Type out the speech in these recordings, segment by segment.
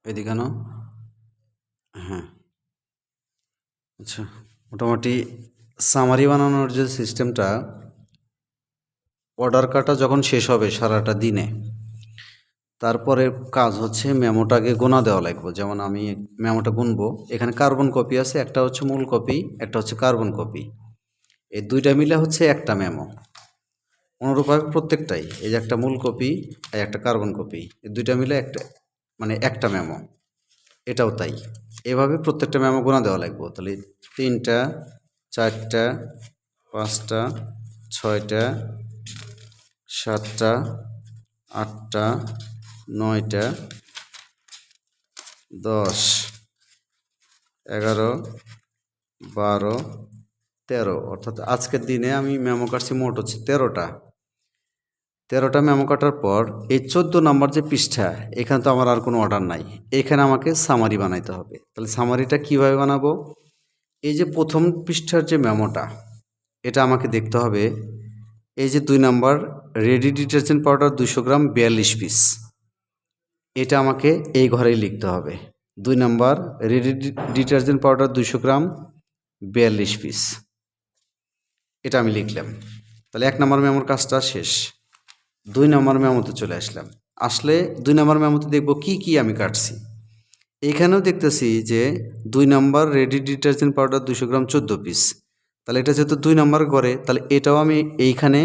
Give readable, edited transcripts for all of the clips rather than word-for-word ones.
এদিকে না। হ্যাঁ, আচ্ছা। মোটামুটি সামারি বানানোর যে সিস্টেমটা, অর্ডার কাটা যখন শেষ হবে সারাটা দিনে, তারপরে কাজ হচ্ছে মেমোটাকে গোনা দেওয়া লাগবে। যেমন আমি মেমোটা গুনবো, এখানে কার্বন কপি আছে, একটা হচ্ছে মূল কপি, একটা হচ্ছে কার্বন কপি। এই দুইটা মিলে হচ্ছে একটা মেমো। অনুরূপভাবে প্রত্যেকটাই, এই যে একটা মূল কপি আর একটা কার্বন কপি, এই দুইটা মিলে একটা, মানে একটা মেমো। এটাও তাই। এভাবে প্রত্যেকটা মেমো গোনা দেওয়া লাগবে। তাহলে 3টা, 4টা, 5টা, 6টা, 7টা, 8টা, 9টা, 10, 11, 12, 13। অর্থাৎ আজকের দিনে আমি মেমো কাটছি মোট হচ্ছে 13টা মেমো কাটার পর এই 14 নম্বর যে পৃষ্ঠা, এখানে তো আমার আর কোনো অর্ডার নাই। এখানে আমাকে সামারি বানাইতে হবে। তাহলে সামারিটা কিভাবে বানাবো? এই যে প্রথম পৃষ্ঠার যে মেমোটা, এটা আমাকে দেখতে হবে। এই যে 2 নম্বর, রেডি ডিটারজেন্ট পাউডার 200 গ্রাম 42 পিস, এটা আমাকে এই ঘরেই লিখতে হবে। 2 নম্বর, রেডি ডিটারজেন্ট পাউডার 200 গ্রাম 42 পিস, এটা আমি লিখলাম। তাহলে 1 নম্বর মেমোর কাজটা শেষ। 2 নম্বর মেমোতে চলে আসলাম। আসলে 2 নম্বর মেমোতে দেখব কি কি আমি কাটছি। এখানেও দেখতেছি যে 2 নম্বর, রেডি ডিটারজেন্ট পাউডার 200 গ্রাম 14 পিস। তাহলে এটা যেহেতু 2 নম্বর ঘরে, তাহলে এটাও আমি এইখানে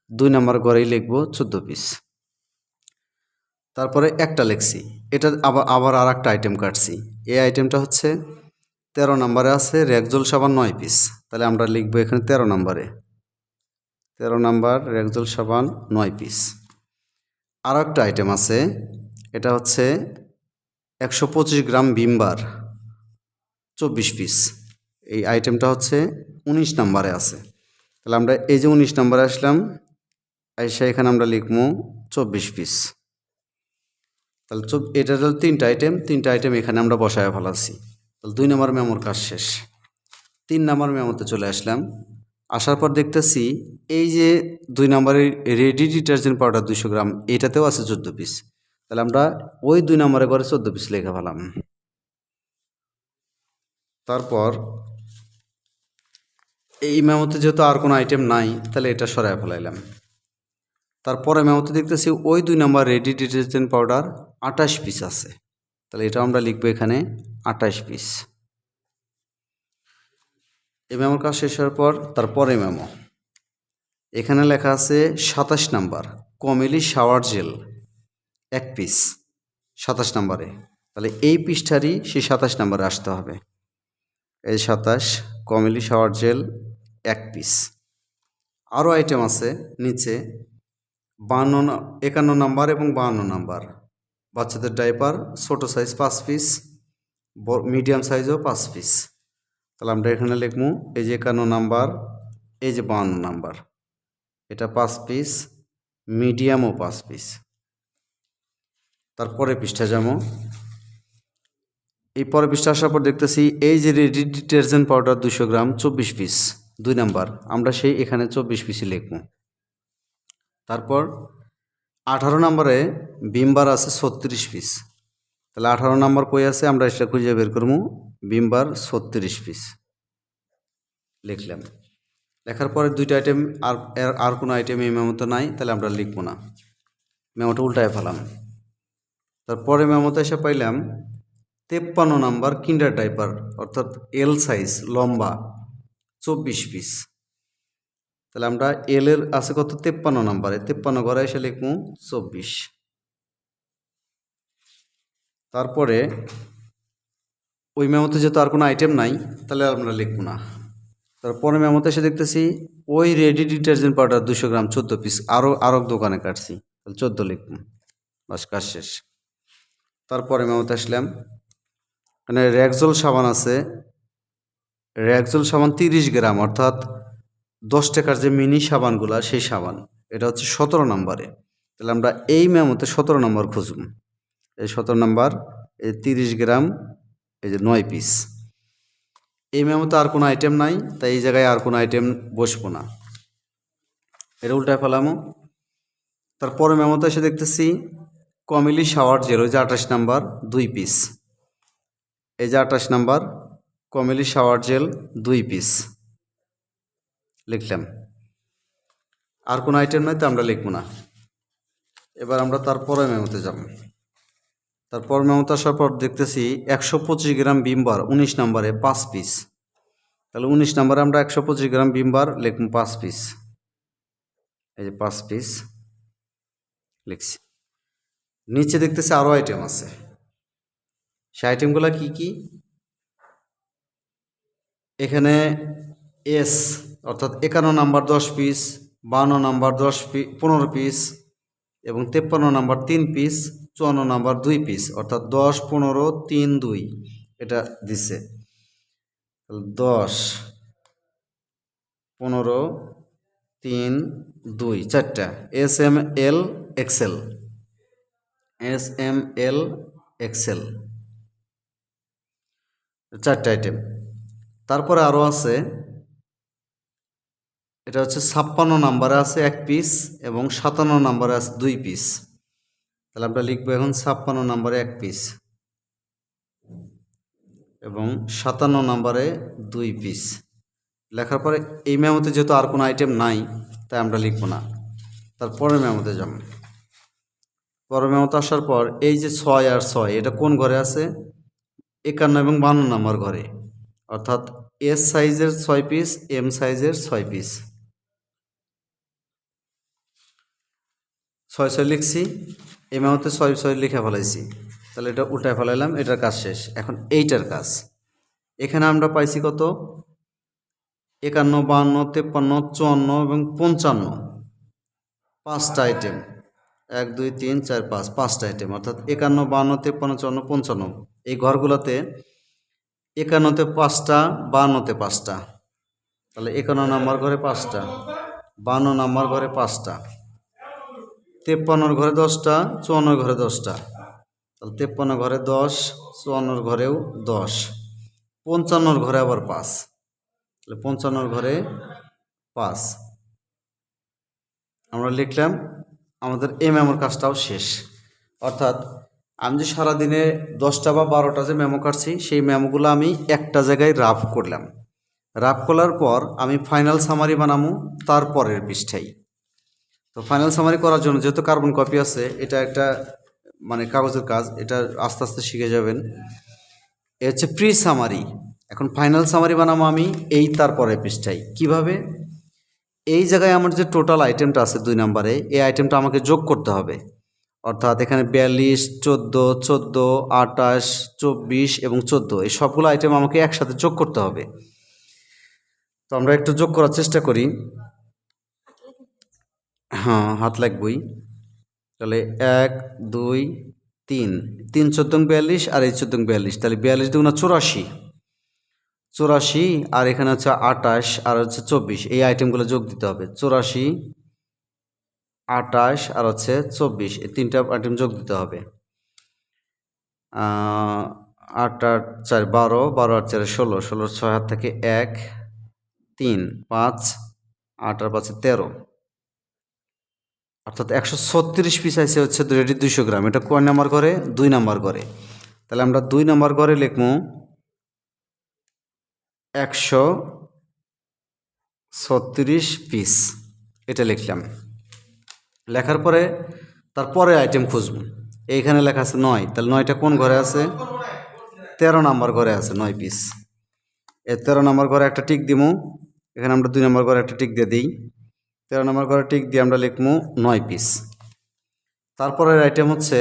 2 নম্বর ঘরেই লিখব 14 পিস। তারপরে একটা লিখছি, এটা আবার আর একটা আইটেম কাটছি। এই আইটেমটা হচ্ছে 13 নম্বরে আছে রেক্সোল সাবান 9 পিস। তাহলে আমরা লিখব এখানে 13 নম্বরে, 13 নম্বর রেক্সোল সাবান 9 পিস। আরও একটা আইটেম আছে, এটা হচ্ছে 125 গ্রাম ভিমবার 24 পিস। এই আইটেমটা হচ্ছে 19 নম্বরে আছে। তাহলে আমরা এই যে 19 নম্বরে আসলাম, আইসা এখানে আমরা লিখবো 24 পিস। তাহলে এটা হলো 3টা আইটেম, 3টা আইটেম এখানে আমরা বসায় ফেলাচ্ছি। তাহলে 2 নম্বর মেমোর কাজ শেষ। 3 নম্বর মেমোতে চলে আসলাম। আসার পর দেখতেছি এই যে 2 নম্বরের রেডি ডিটারজেন্ট পাউডার 200 গ্রাম, এটাতেও আছে 14 পিস। তাহলে আমরা ওই 2 নম্বরে করে 14 পিস লিখে ফেলাম। তারপর এই মেমোতে যেহেতু আর কোনো আইটেম নাই, তাহলে এটা সরায় ফেলাইলাম। তারপরে মেমোতে দেখতেছি ওই 2 নম্বর রেডি ডিটারজেন্ট পাউডার 28 পিস আছে। তাহলে এটা আমরা লিখবো এখানে 28 পিস। এই মেমোর কাজ শেষ হওয়ার পর তারপরে মেমো, এখানে লেখা আছে 27 number Kameli shower gel 1 piece, 27 নম্বরে। তাহলে এই পৃষ্ঠারই সেই 27 নম্বরে আসতে হবে। এই 27 কমেলি শাওয়ার জেল 1 পিস। আরও আইটেম আছে নিচে 51 নাম্বার এবং 52 নাম্বার বাচ্চাদের ডাইপার, ছোটো সাইজ 5 পিস, মিডিয়াম সাইজও 5 পিস। তাহলে আমরা এখানে লিখবো এই যে 51 নাম্বার, এই যে 52 নাম্বার, এটা 5 পিস, মিডিয়ামও 5 পিস। তারপরে পৃষ্ঠা যাবো। এই পরের পৃষ্ঠা আসার পর দেখতেছি এই যে রেডি ডিটারজেন্ট পাউডার 200 গ্রাম 24 পিস 2 নাম্বার, আমরা সেই এখানে 24 পিসই লিখব। তারপর 18 নম্বরে ভিমবার আছে 36 পিস। তাহলে 18 নম্বর কই আছে আমরা এটা খুঁজে বের করবো। ভিমবার 36 পিস লিখলাম। লেখার পরে 2টা আইটেম আর কোনো আইটেম এই মেমোতে নাই, তাহলে আমরা লিখবো না, মেমোটা উল্টায় ফেলাম। তারপরে মেমোতে এসে পাইলাম 53 নাম্বার কিন্ডার ডাইপার, অর্থাৎ এল সাইজ লম্বা 24 পিস। তাহলে আমরা এল এর আছে কত 53 নাম্বারে, 53 ঘরে এসে লিখবো 24। তারপরে ওই মেমোতে যেহেতু আর কোনো আইটেম নাই, তাহলে আমরা লিখবো না। তারপরে মেমোতে এসে দেখতেছি ওই রেডি ডিটারজেন্ট পাউডার 200 গ্রাম 14 পিস, আরও দোকানে কাটছি, তাহলে 14 লিখবো, বাস কাজ শেষ। তারপরে মেমোতে আসলাম, মানে রেক্সোল সাবান আছে, রেক্সোল সাবান 30 গ্রাম, অর্থাৎ 10 টাকার যে মিনি সাবানগুলা সেই সাবান, এটা হচ্ছে 17 নম্বরে। তাহলে আমরা এই মেমোতে 17 নম্বর খুঁজব। এই 17 নম্বর, এই 30 গ্রাম, এই যে 9 পিস। এই মেমোতে আর কোনো আইটেম নাই, তাই এই জায়গায় আর কোনো আইটেম বসবো না, এটা উল্টায় ফেলামো। তারপরে মেমোতে এসে দেখতেছি কমিলি শাওয়ার জেল, ওই যে 28 নাম্বার 2 পিস, এই যে 28 নাম্বার কমিলি শাওয়ার জেল 2 পিস লিখলাম। আর কোনো আইটেম নাই তো আমরা লিখবো না। এবার আমরা তারপরে মেমোতে যাব। তারপর মেমোতে আসার পর দেখতেছি 125 গ্রাম ভিমবার 19 নম্বরে 5 পিস। তাহলে 19 নম্বরে আমরা 125 গ্রাম ভিমবার লিখব 5 পিস, এই যে 5 পিস লিখছি। নিচে দেখতেছি আরও আইটেম আছে, সেই আইটেমগুলো কি কি? এখানে এস অর্থাৎ 51 নাম্বার 10 পিস, 52 নাম্বার 15 পিস এবং 53 নাম্বার 3 পিস, 54 নাম্বার 2 পিস, অর্থাৎ 10, 15, 3, 2 এটা দিচ্ছে। 10, 15, 3, 2 চারটা S M L XL, S M L XL চারটা আইটেম। তারপরে আরও আছে, এটা হচ্ছে 56 নাম্বারে আছে 1 পিস এবং 57 নাম্বারে আছে 2 পিস। তাহলে আমরা লিখবো এখন 56 নাম্বারে 1 পিস এবং 57 নাম্বারে 2 পিস। লেখার পরে এই মেমোতে যেহেতু আর কোনো আইটেম নাই তাই আমরা লিখব না, তারপরের মেমোতে যাব। পরের মেমোতে আসার পর এই যে 6 আর 6 এটা কোন ঘরে আছে? 51 এবং 52 নাম্বার ঘরে, অর্থাৎ এস সাইজের 6 পিস, এম সাইজের 6 পিস। 6 লিখছি, এই মেমোতে 6 লিখে ফেলাইছি। তাহলে এটা উল্টায় ফেলাইলাম, এটার কাজ শেষ। এখন এইটার কাজ, এখানে আমরা পাইছি কত? 51, 52, 53, 54 এবং 55, 5টা আইটেম। 1, 2, 3, 4, 5, 5টা আইটেম, অর্থাৎ 51, 52, 53, 54, 55। এই ঘরগুলোতে 51-তে 5টা, 52-তে 5টা, তাহলে 51 নাম্বার ঘরে 5টা, 52 নাম্বার ঘরে 5টা, 53 ঘরে 10টা, 54 ঘরে 10টা, তাহলে 53 ঘরে 10, 54 ঘরেও 10, 55 ঘরে আবার 5, তাহলে 55 ঘরে 5 আমরা লিখলাম। আমাদের এই মেমোর কাজটাও শেষ। অর্থাৎ আমি যে সারাদিনে 10টা বা 12টা যে মেমো কাটছি সেই মেমোগুলো আমি একটা জায়গায় রাফ করলাম। রাফ করার পর আমি ফাইনাল সামারি বানাবো তারপরের পৃষ্ঠায়। তো ফাইনাল সামারি করার জন্য যেহেতু কার্বন কপি আছে, এটা একটা মানে কাগজের কাজ, এটা আস্তে আস্তে শিখে যাবেন। এ হচ্ছে প্রি সামারি। এখন ফাইনাল সামারি বানাবো আমি এই তারপরের পৃষ্ঠায়। কিভাবে? এই জায়গায় আমার যে টোটাল আইটেমটা আছে 2 নম্বরে, এই আইটেমটা আমাকে যোগ করতে হবে। অর্থাৎ এখানে 42, 14, 14, 28, 24 এবং 14 এই সবগুলো আইটেম আমাকে একসাথে যোগ করতে হবে। তো আমরা একটু যোগ করার চেষ্টা করি। হ্যাঁ, হাত লাগবই। তাহলে 1, 2, 3, 3 14 42 আর এই 14 42, তাহলে 42 দুগুণা 84, 84 আর এখানে হচ্ছে 28 আর হচ্ছে 24, এই আইটেমগুলো যোগ দিতে হবে। 84, 28 আর হচ্ছে 24, এই 3টা আইটেম যোগ দিতে হবে। 8 8 4 12, 12 8 4 16, 16 6 হাত থেকে 1 3 5 8 আর 5 13, অর্থাৎ 136 পিস আছে হচ্ছে রেডি 200 গ্রাম। এটা কয় নাম্বার ঘরে? 2 নাম্বার ঘরে। তাহলে আমরা 2 নাম্বার ঘরে লিখবো 136 পিস, এটা লিখলাম। লেখার পরে তারপরে আইটেম খুঁজব। এইখানে লেখা আছে 9, তাহলে 9টা কোন ঘরে আছে? 13 নাম্বার ঘরে আছে 9 পিস। এই 13 নাম্বার ঘরে একটা টিক দিব। এখানে আমরা 2 নাম্বার ঘরে একটা টিক দিয়ে দিই। 13 নাম্বার ঘরে টিক দিয়ে আমরা লিখবো 9 পিস। তারপরের আইটেম হচ্ছে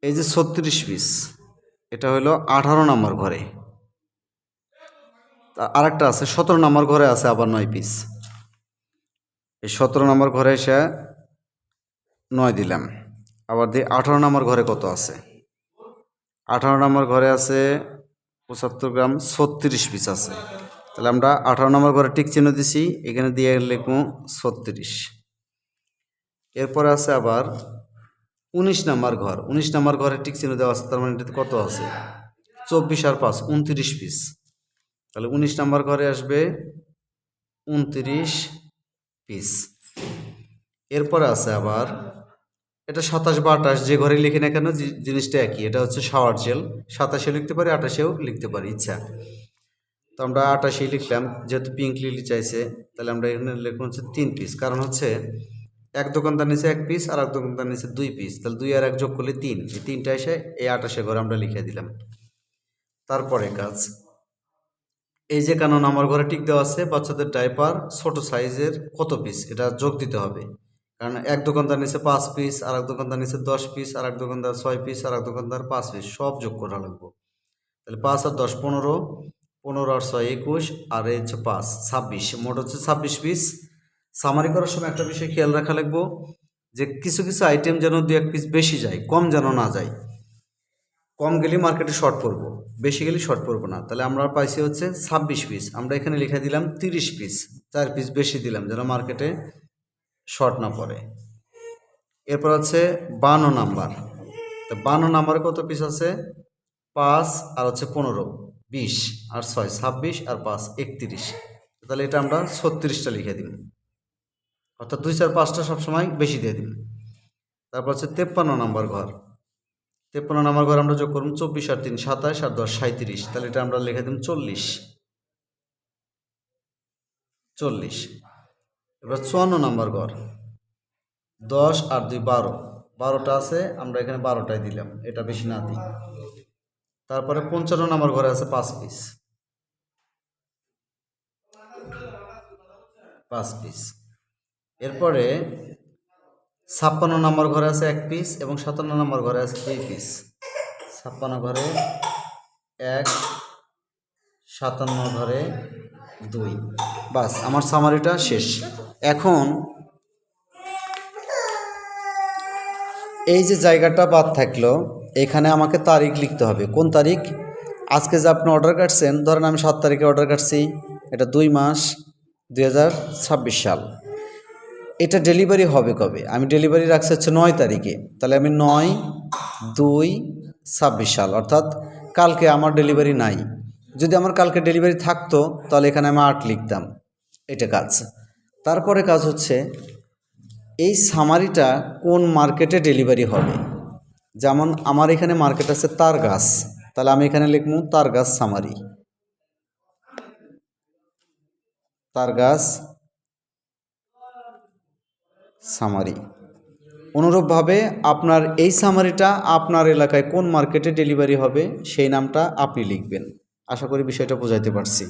এই যে 36 পিস, এটা হলো 18 নাম্বার ঘরে। আরেকটা আছে 17 নাম্বার ঘরে আছে আবার 9 পিস। এই 17 নাম্বার ঘরে এসে 9 দিলাম। আবার দিয়ে 18 নাম্বার ঘরে কত আছে? 18 নাম্বার ঘরে আছে 75 গ্রাম, 36 পিস আছে। তাহলে আমরা 18 নাম্বার ঘরে টিক চিহ্ন দিছি, এখানে দিয়ে লিখবো 36। এরপরে আছে আবার 19 নাম্বার ঘর। 19 নাম্বার ঘরে টিক চিহ্ন দেওয়া আছে, তার মানে এটাতে কত আছে? 24 আর 5 29 পিস। তাহলে 19 নাম্বার ঘরে আসবে 29 পিস। এরপরে আছে আবার এটা 27 বা 28 যে ঘরে লিখি না কেন জিনিসটা একই। এটা হচ্ছে শাওয়ার জেল, 27এও লিখতে পারি 28এও লিখতে পারি ইচ্ছা। তো আমরা 28 লিখলাম, যেহেতু পিঙ্ক লিলি চাইছে তাহলে আমরা এখানে লিখবো হচ্ছে 3 পিস, কারণ হচ্ছে এক দোকানদার নিচে 1 পিস আর এক দোকানদার নিচে 2 পিস, তাহলে 2 আর 1 যোগ করলে 3, এই 3টা এসে এই 28 ঘরে আমরা লিখে দিলাম। তারপরে কাজ, এই যে কারণ আমার ঘরে টিক দেওয়া আছে বাচ্চাদের ডাইপার ছোট সাইজের কত পিস, এটা যোগ দিতে হবে। কারণ এক দোকানদার নিচে 5 পিস, আর এক দোকানদার নিচে 10 পিস, আর এক দোকানদার 6 পিস, আর এক দোকানদার 5 পিস, সব যোগ করা লাগবে। তাহলে 5 আর 10 15, 15 আর 6 21, আর এই হচ্ছে 5 26, মোট হচ্ছে 26 পিস। সামারি করার সময় একটা বিষয় খেয়াল রাখা লাগবো যে কিছু কিছু আইটেম যেন 2-1 পিস বেশি যায়, কম যেন না যায়। কম গেলে মার্কেটে শর্ট পড়বো, বেশি গেলে শর্ট পড়বো না। তাহলে আমরা পাইছি হচ্ছে 26 পিস, আমরা এখানে লিখে দিলাম 30 পিস, 4 পিস বেশি দিলাম যেন মার্কেটে শর্ট না পড়ে। এরপর হচ্ছে 52 নাম্বার, তো 52 নাম্বারে কত পিস আছে, 5 আর হচ্ছে 15, 20 আর 6 26, আর 5 31, তাহলে এটা আমরা 36টা লিখে দিন, অর্থাৎ 2 4 5টা সবসময় বেশি দিয়ে দিন। তারপর হচ্ছে 53 নাম্বার ঘর, 53 নাম্বার ঘর আমরা যোগ করুন 24 আর 3 27 আর 10 37, তাহলে এটা আমরা লিখে দিন 40। এবার 54 নাম্বার ঘর, 10 আর 2 12, 12টা আছে, আমরা এখানে 12টাই দিলাম, এটা বেশি না দিই। তারপরে 55 নাম্বার ঘরে আছে 5 পিস, 5 পিস। এরপরে 56 নাম্বার ঘরে আছে 1 পিস, এবং 57 নাম্বার ঘরে আছে 2 পিস। 56 ঘরে 1, 57 ঘরে 2, বাস আমার সামারিটা শেষ। এখন এই যে জায়গাটা বাদ থাকলো, এখানে আমাকে তারিখ লিখতে হবে। কোন তারিখ? আজকে যে আপনি অর্ডার কাটছেন, ধরেন আমি 7 তারিখে অর্ডার কাটছি, এটা 2 মাস 2026 সাল। এটা ডেলিভারি হবে কবে? আমি ডেলিভারি রাখছি হচ্ছে 9 তারিখে, তাহলে আমি 9/2/26 সাল, অর্থাৎ কালকে আমার ডেলিভারি নাই। যদি আমার কালকে ডেলিভারি থাকতো তাহলে এখানে আমি 8 লিখতাম, এটা কাজ। তারপরে কাজ হচ্ছে এই সামারিটা কোন মার্কেটে ডেলিভারি হবে। যেমন আমার এখানে মার্কেট আছে তারগাছ, তাহলে আমি এখানে লিখবো তারগাছ সামারি, তারগাছ সামারি। অনুরূপভাবে আপনার এই সামারিটা আপনার এলাকায় কোন মার্কেটে ডেলিভারি হবে সেই নামটা আপনি লিখবেন। আশা করি বিষয়টা বোঝাইতে পারছি।